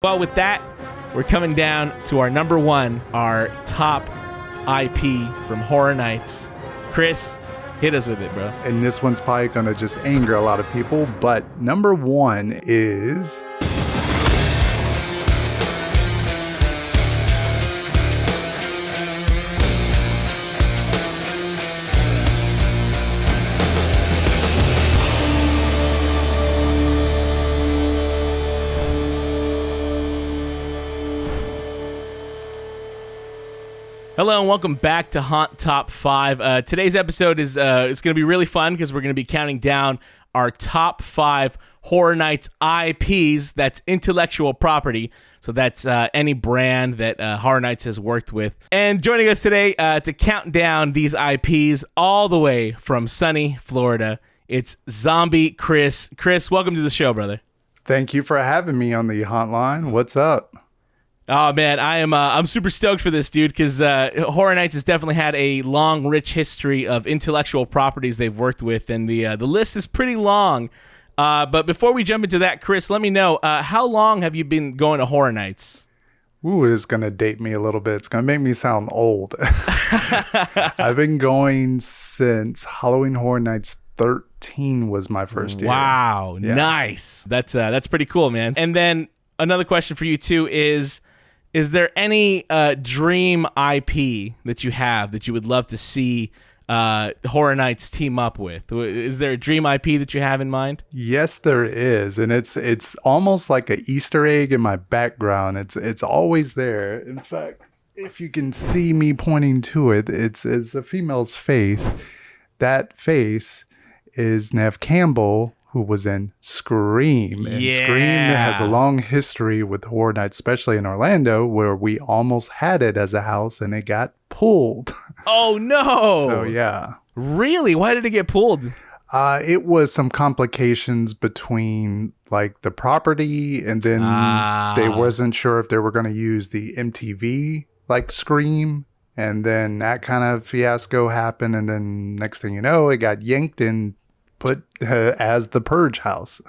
Well, with that, we're coming down to our number one, our top IP from Horror Nights. Chris, hit us with it, bro. And this one's probably going to just anger a lot of people, but number one is... Hello and welcome back to Haunt Top 5. Today's episode is it's going to be really fun because we're going to be counting down our top 5 Horror Nights IPs. That's intellectual property. So that's any brand that Horror Nights has worked with. And joining us today to count down these IPs all the way from sunny Florida, it's Zombie Chris. Chris, welcome to the show, brother. Thank you for having me on the Haunt Line. What's up? Oh man, I'm super stoked for this, dude, because Horror Nights has definitely had a long, rich history of intellectual properties they've worked with, and the list is pretty long. But before we jump into that, Chris, let me know, how long have you been going to Horror Nights? Ooh, it's going to date me a little bit. It's going to make me sound old. I've been going since Halloween Horror Nights 13 was my first year. Wow, yeah. Nice. That's pretty cool, man. And then another question for you, too, is there any dream IP that you have that you would love to see Horror Nights team up with? Is there a dream IP that you have in mind? Yes, there is, and it's almost like an Easter egg in my background. It's always there. In fact, if you can see me pointing to it, it's a female's face. That face is Neve Campbell, who was in Scream. And yeah. Scream has a long history with Horror Nights, especially in Orlando, where we almost had it as a house and it got pulled. Oh, no. So, yeah. Really? Why did it get pulled? It was some complications between like the property, and then they wasn't sure if they were going to use the MTV like Scream. And then that kind of fiasco happened. And then next thing you know, it got yanked and put as the Purge house.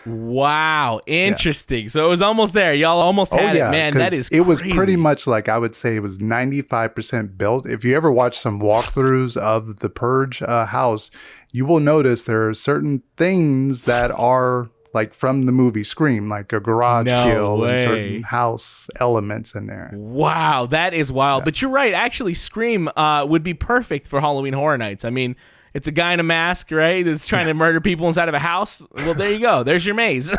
Wow, interesting. Yeah. So it was almost there. Y'all almost had it, man. That is crazy. It was pretty much like, I would say it was 95% built. If you ever watch some walkthroughs of the Purge house, you will notice there are certain things that are like from the movie Scream, like a garage kill and certain house elements in there. Wow, that is wild. Yeah. But you're right. Actually, Scream would be perfect for Halloween Horror Nights. I mean, it's a guy in a mask, right, that's trying to murder people inside of a house. Well, there you go. There's your maze.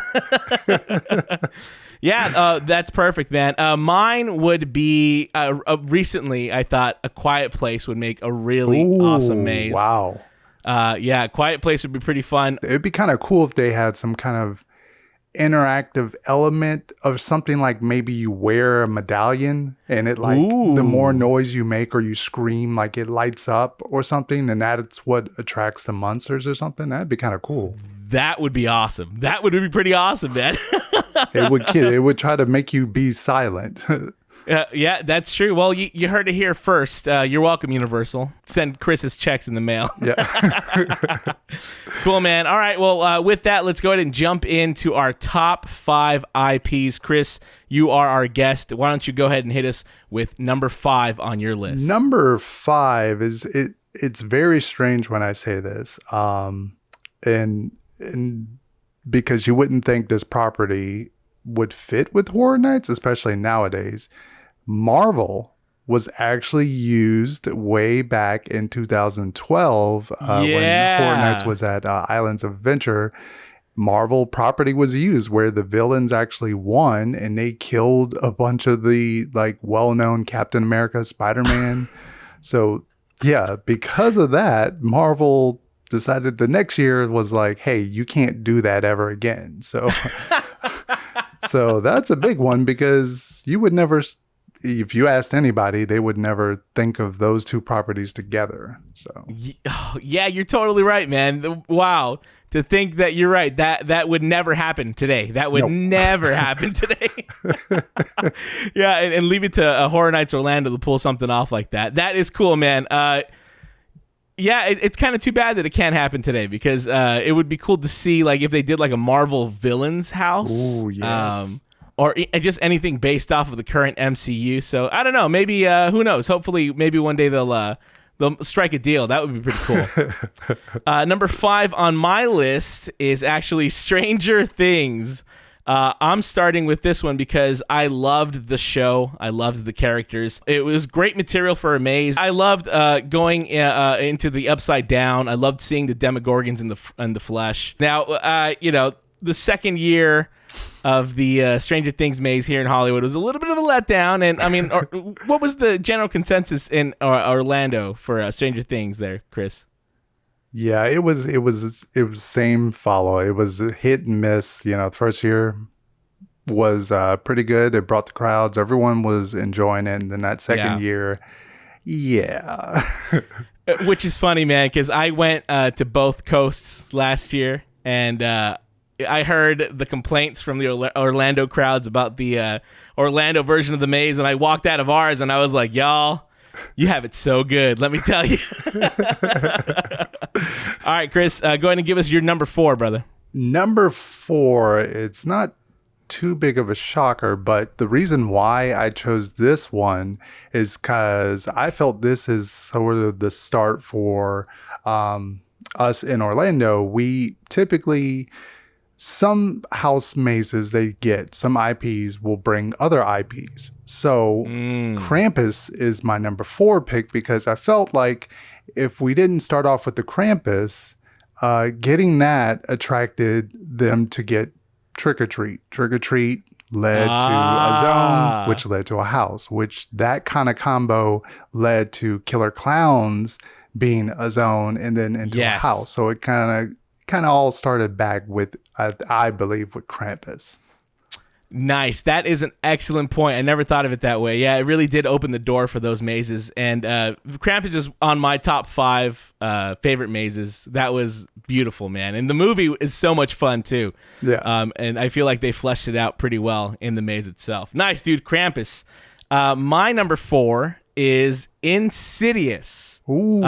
Yeah, that's perfect, man. Mine would be, recently, I thought A Quiet Place would make a really awesome maze. Wow. Yeah, Quiet Place would be pretty fun. It'd be kind of cool if they had some kind of interactive element of something, like maybe you wear a medallion and it like the more noise you make or you scream, like it lights up or something, and that's what attracts the monsters or something. That'd be kind of cool. That would be awesome. That would be pretty awesome, man. It would try to make you be silent. Yeah, that's true. Well, you heard it here first. You're welcome, Universal. Send Chris's checks in the mail. Yeah. Cool, man. All right. Well, with that, let's go ahead and jump into our top 5 IPs. Chris, you are our guest. Why don't you go ahead and hit us with number 5 on your list? Number 5 is it's very strange when I say this, and because you wouldn't think this property would fit with Horror Nights, especially nowadays. Marvel was actually used way back in 2012 when Horror Nights was at Islands of Adventure. Marvel property was used where the villains actually won and they killed a bunch of the like well-known Captain America, Spider-Man. So yeah, because of that, Marvel decided the next year was like, hey, you can't do that ever again. So so that's a big one, because you would never, if you asked anybody, they would never think of those two properties together. So yeah, you're totally right, man. Wow. To think that you're right, that would never happen today. That would never happen today. Yeah, and leave it to Horror Nights Orlando to pull something off like that. That is cool, man. Yeah, it's kind of too bad that it can't happen today, because it would be cool to see, like, if they did like a Marvel villains house. Oh, yes. or just anything based off of the current MCU. So I don't know. Maybe who knows? Hopefully, maybe one day they'll strike a deal. That would be pretty cool. Number 5 on my list is actually Stranger Things. I'm starting with this one because I loved the show. I loved the characters. It was great material for a maze. I loved going into the Upside Down. I loved seeing the Demogorgons in the flesh. Now, the second year of the Stranger Things maze here in Hollywood was a little bit of a letdown. And I mean, what was the general consensus in Orlando for Stranger Things there, Chris? Yeah, it was same follow. It was a hit and miss. The first year was pretty good. It brought the crowds. Everyone was enjoying it. And then that second year, yeah. Which is funny, man, because I went to both coasts last year, and I heard the complaints from the Orlando crowds about the Orlando version of the maze, and I walked out of ours, and I was like, y'all, you have it so good, let me tell you. All right, Chris, go ahead and give us your number 4, brother. Number 4, it's not too big of a shocker, but the reason why I chose this one is because I felt this is sort of the start for us in Orlando. We typically... Some house mazes some IPs will bring other IPs. So Krampus is my number 4 pick because I felt like if we didn't start off with the Krampus, getting that attracted them to get Trick or Treat. Trick or Treat led to a zone, which led to a house, which that kind of combo led to Killer Clowns being a zone and then into a house. So it kind of all started back with, I believe, with Krampus. Nice. That is an excellent point. I never thought of it that way. Yeah, it really did open the door for those mazes. And Krampus is on my top 5 favorite mazes. That was beautiful, man. And the movie is so much fun, too. Yeah. And I feel like they fleshed it out pretty well in the maze itself. Nice, dude. Krampus. My number 4 is Insidious. Ooh.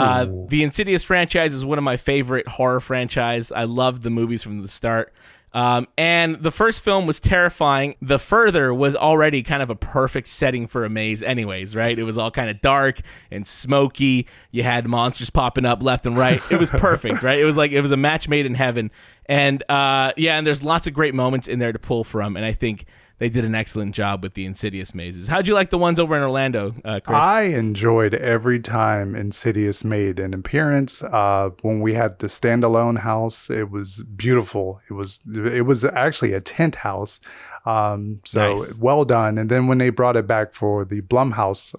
The Insidious franchise is one of my favorite horror franchise. I loved the movies from the start. And the first film was terrifying. The Further was already kind of a perfect setting for a maze anyways, right? It was all kind of dark and smoky. You had monsters popping up left and right. It was perfect, right? It was a match made in heaven. And and there's lots of great moments in there to pull from. And I think they did an excellent job with the Insidious mazes. How'd you like the ones over in Orlando, Chris? I enjoyed every time Insidious made an appearance. When we had the standalone house, it was beautiful. It was actually a tent house. Nice. Well done. And then when they brought it back for the Blumhouse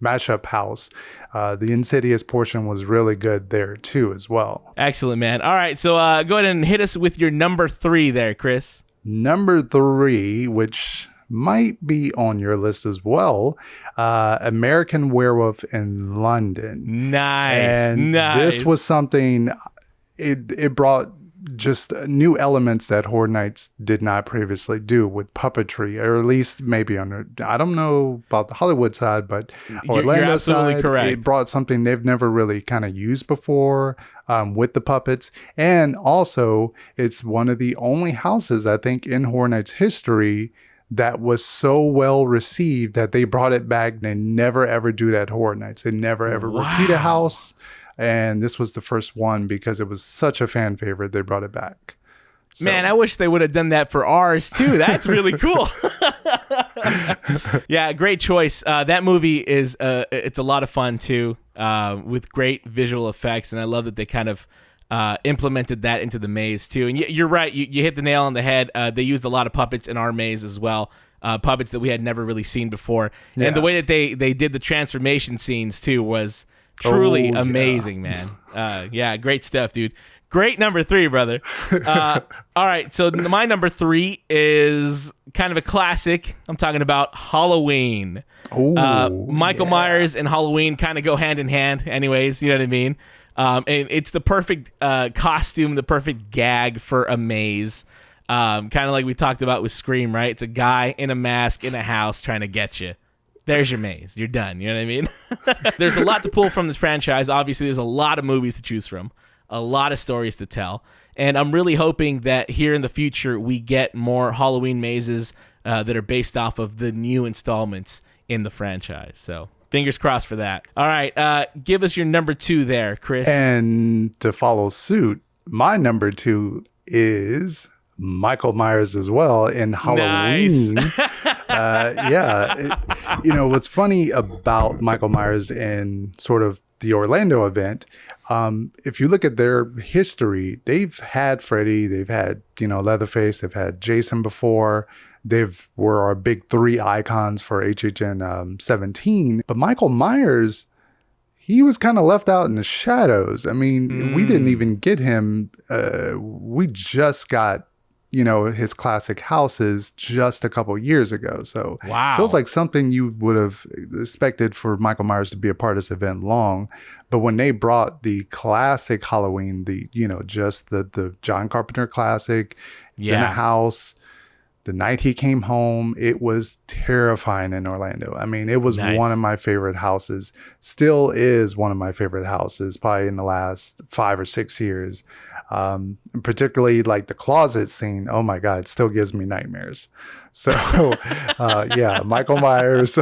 mashup house, the Insidious portion was really good there too as well. Excellent, man. All right, so go ahead and hit us with your number 3 there, Chris. Number 3, which might be on your list as well, American Werewolf in London. Nice. This was something, it brought just new elements that Horror Nights did not previously do with puppetry, or at least maybe I don't know about the Hollywood side, but Orlando you're absolutely side, correct. It brought something they've never really kind of used before with the puppets. And also, it's one of the only houses, I think, in Horror Nights history that was so well received that they brought it back. They never ever do that at Horror Nights. They never ever repeat a house. And this was the first one because it was such a fan favorite. They brought it back. So. Man, I wish they would have done that for ours too. That's really cool. Yeah, great choice. That movie is it's a lot of fun too, with great visual effects, and I love that they kind of implemented that into the maze too. And you're right, you hit the nail on the head. They used a lot of puppets in our maze as well. Puppets that we had never really seen before. Yeah. And the way that they did the transformation scenes too was truly amazing, man. Yeah, great stuff, dude. Great number 3, brother. All right, so my number 3 is kind of a classic. I'm talking about Halloween. Michael Myers and Halloween kind of go hand in hand anyways, you know what I mean? And it's the perfect costume, the perfect gag for a maze. Kind of like we talked about with Scream, right? It's a guy in a mask in a house trying to get you. There's your maze. You're done. You know what I mean? There's a lot to pull from this franchise. Obviously, there's a lot of movies to choose from. a lot of stories to tell. And I'm really hoping that here in the future we get more Halloween mazes that are based off of the new installments in the franchise. So fingers crossed for that. All right, give us your number 2 there, Chris. And to follow suit, my number 2 is Michael Myers as well in Halloween. Nice. What's funny about Michael Myers in sort of the Orlando event, if you look at their history, they've had Freddy, they've had, Leatherface, they've had Jason before. Were our big 3 icons for HHN 17. But Michael Myers, he was kind of left out in the shadows. I mean, we didn't even get him. We just got, his classic houses just a couple years ago. So wow. It feels like something you would have expected for Michael Myers to be a part of this event long. But when they brought the classic Halloween, just the John Carpenter classic, it's in a house. The night he came home, it was terrifying in Orlando. I mean, it was one of my favorite houses. Still is one of my favorite houses, probably in the last 5 or 6 years. Particularly like the closet scene. Oh my God, it still gives me nightmares. So, Michael Myers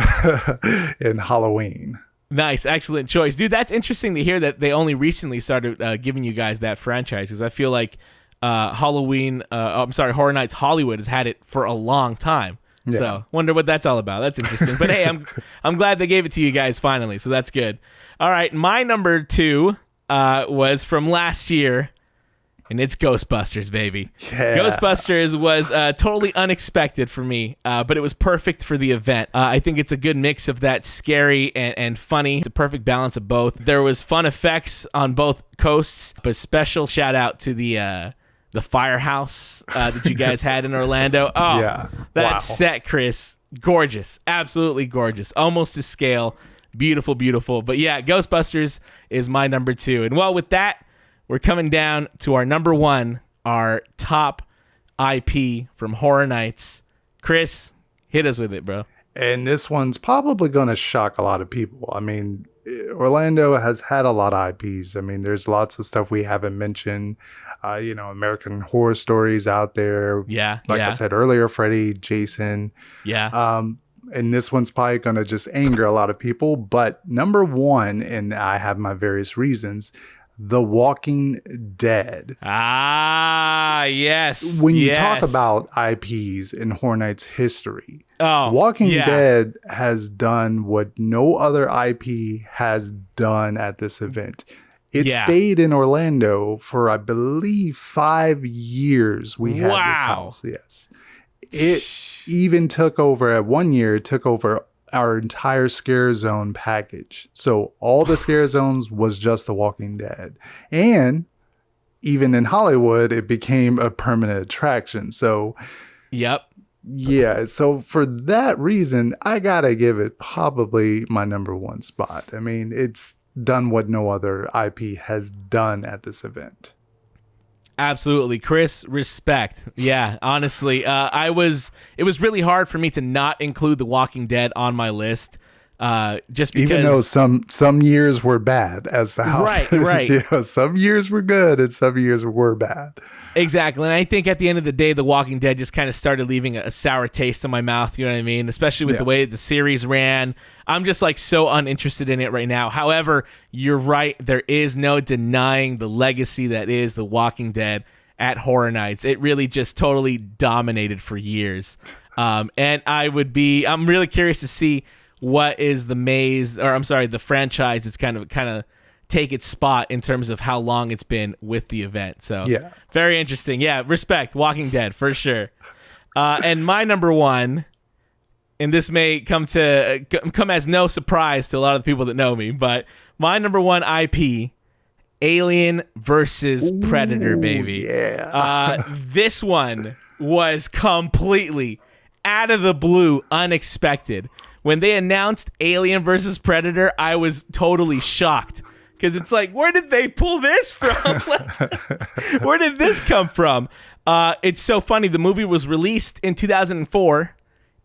in Halloween. Nice, excellent choice. Dude, that's interesting to hear that they only recently started giving you guys that franchise, because I feel like Horror Nights Hollywood has had it for a long time. Yeah. So wonder what that's all about. That's interesting. But hey, I'm glad they gave it to you guys finally. So that's good. All right, my number 2 was from last year, and it's Ghostbusters, baby. Yeah. Ghostbusters was totally unexpected for me, but it was perfect for the event. I think it's a good mix of that scary and funny. It's a perfect balance of both. There was fun effects on both coasts, but special shout out to the firehouse that you guys had in Orlando. Oh, yeah. That set, Chris, gorgeous. Absolutely gorgeous. Almost to scale. Beautiful, beautiful. But yeah, Ghostbusters is my number 2. And well, with that, we're coming down to our number 1, our top IP from Horror Nights. Chris, hit us with it, bro. And this one's probably going to shock a lot of people. I mean, Orlando has had a lot of IPs. I mean, there's lots of stuff we haven't mentioned. American Horror Stories out there. Yeah. Like I said earlier, Freddy, Jason. Yeah. And this one's probably going to just anger a lot of people. But number 1, and I have my various reasons, The Walking Dead. Ah, yes. When you talk about IPs in Horror Nights history, Walking yeah. Dead has done what no other IP has done at this event. It stayed in Orlando for, I believe, 5 years. We had this house. Yes. It even took over, at 1 year, it took over our entire Scare Zone package. So all the Scare Zones was just The Walking Dead. And even in Hollywood, it became a permanent attraction. So, yep. Yeah. So for that reason, I got to give it probably my number 1 spot. I mean, it's done what no other IP has done at this event. Absolutely. Chris, respect. Yeah, honestly, it was really hard for me to not include The Walking Dead on my list. Just because, even though some years were bad as the house. Right. Some years were good and some years were bad. Exactly. And I think at the end of the day, The Walking Dead just kind of started leaving a sour taste in my mouth. You know what I mean? Especially with the way the series ran. I'm just like so uninterested in it right now. However, you're right. There is no denying the legacy that is The Walking Dead at Horror Nights. It really just totally dominated for years. And I'm really curious to see what is the franchise that's kind of take its spot in terms of how long it's been with the event. So very interesting. Yeah, respect Walking Dead for sure. And my number 1, and this may come as no surprise to a lot of the people that know me, but my number 1 IP, Alien versus Predator, baby. Yeah. This one was completely out of the blue, unexpected. When they announced Alien versus Predator, I was totally shocked. Because it's like, where did they pull this from? Where did this come from? It's so funny. The movie was released in 2004,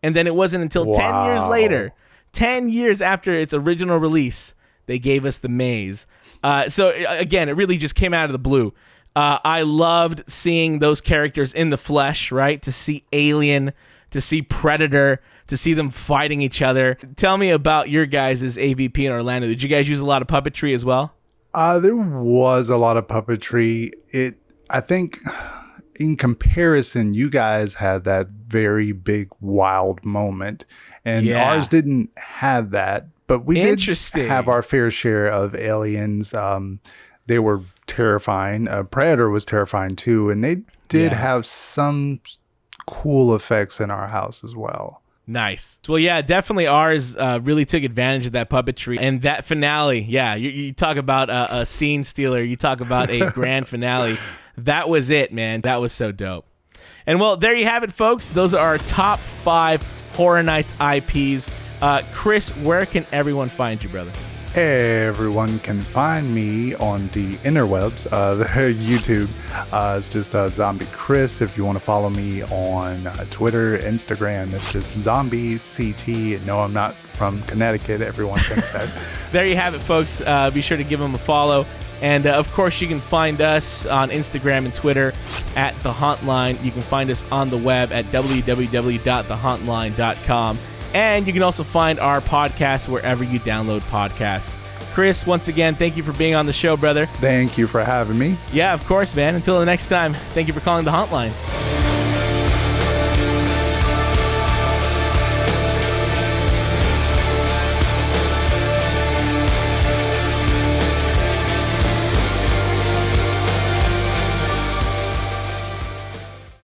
and then it wasn't until 10 years later, 10 years after its original release, they gave us the maze. So again, it really just came out of the blue. I loved seeing those characters in the flesh, right? To see Alien, to see Predator, to see them fighting each other. Tell me about your guys' AVP in Orlando. Did you guys use a lot of puppetry as well? There was a lot of puppetry. I think in comparison, you guys had that very big, wild moment, and ours didn't have that. But we did have our fair share of aliens. They were terrifying. Predator was terrifying too, and they did have some cool effects in our house as well. Nice. Well, yeah, definitely ours really took advantage of that puppetry. And that finale, you talk about a scene stealer. You talk about a grand finale. That was it, man. That was so dope. And, well, there you have it, folks. Those are our top 5 Horror Nights IPs. Chris, where can everyone find you, brother? Everyone can find me on the interwebs, YouTube. It's just Zombie Chris. If you want to follow me on Twitter, Instagram, it's just Zombie CT. No, I'm not from Connecticut. Everyone thinks that. There you have it, folks. Be sure to give them a follow. And, of course, you can find us on Instagram and Twitter at The Hauntline. You can find us on the web at www.thehauntline.com. And you can also find our podcast wherever you download podcasts. Chris, once again, thank you for being on the show, brother. Thank you for having me. Yeah, of course, man. Until the next time, thank you for calling The Hauntline.